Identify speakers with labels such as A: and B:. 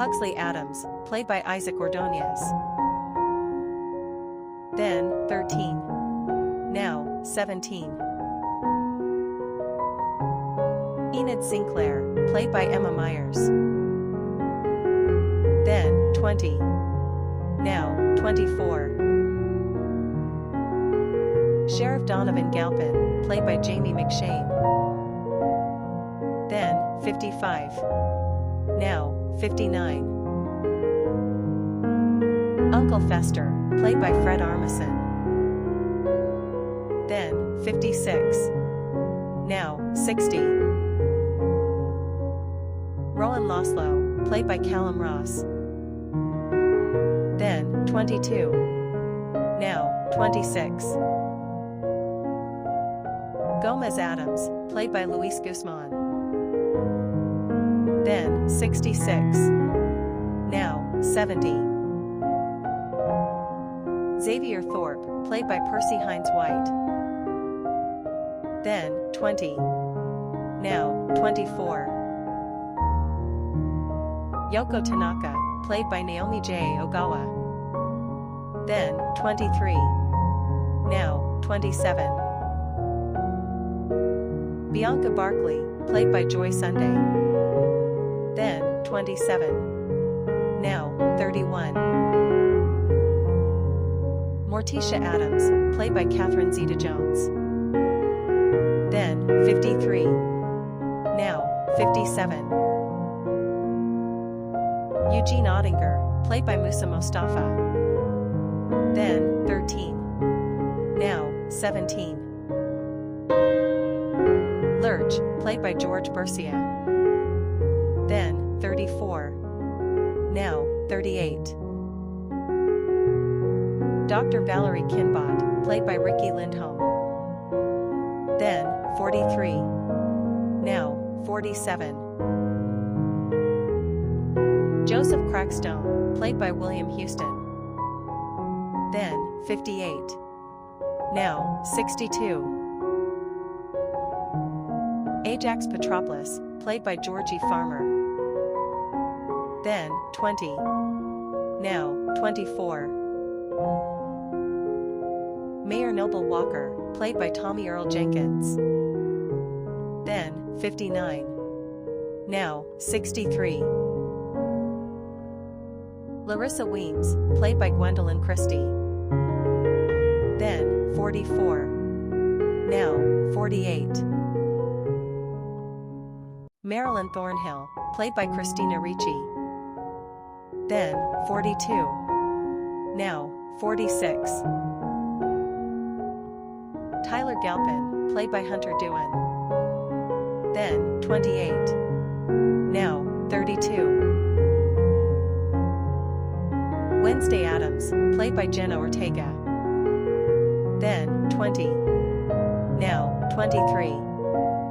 A: Pugsley Adams, played by Isaac Ordonez. Then, 13. Now, 17. Enid Sinclair, played by Emma Myers. Then, 20. Now, 24. Sheriff Donovan Galpin, played by Jamie McShane. Then, 55. Now, 59. Uncle Fester, played by Fred Armisen. Then, 56. Now, 60. Rowan Loslow, played by Callum Ross. Then, 22. Now, 26. Gomez Adams, played by Luis Guzman. Then, 66. Now, 70. Xavier Thorpe, played by Percy Hines White. Then, 20. Now, 24. Yoko Tanaka, played by Naomi J. Ogawa. Then, 23. Now, 27. Bianca Barkley, played by Joy Sunday. Then, 27. Now, 31. Morticia Adams, played by Catherine Zeta-Jones. Then, 53. Now, 57. Eugene Ottinger, played by Musa Mostafa. Then, 13. Now, 17. Lurch, played by George Bercia. Then, 34. Now, 38. Dr. Valerie Kinbot, played by Ricky Lindholm. Then, 43. Now, 47. Joseph Crackstone, played by William Houston. Then, 58. Now, 62. Ajax Petropoulos, played by Georgie Farmer. Then, 20. Now, 24. Mayor Noble Walker, played by Tommy Earl Jenkins. Then, 59. Now, 63. Larissa Weems, played by Gwendolyn Christie. Then, 44. Now, 48. Marilyn Thornhill, played by Christina Ricci. Then, 42. Now, 46. Tyler Galpin, played by Hunter Doohan. Then, 28. Now, 32. Wednesday Adams, played by Jenna Ortega. Then, 20. Now, 23.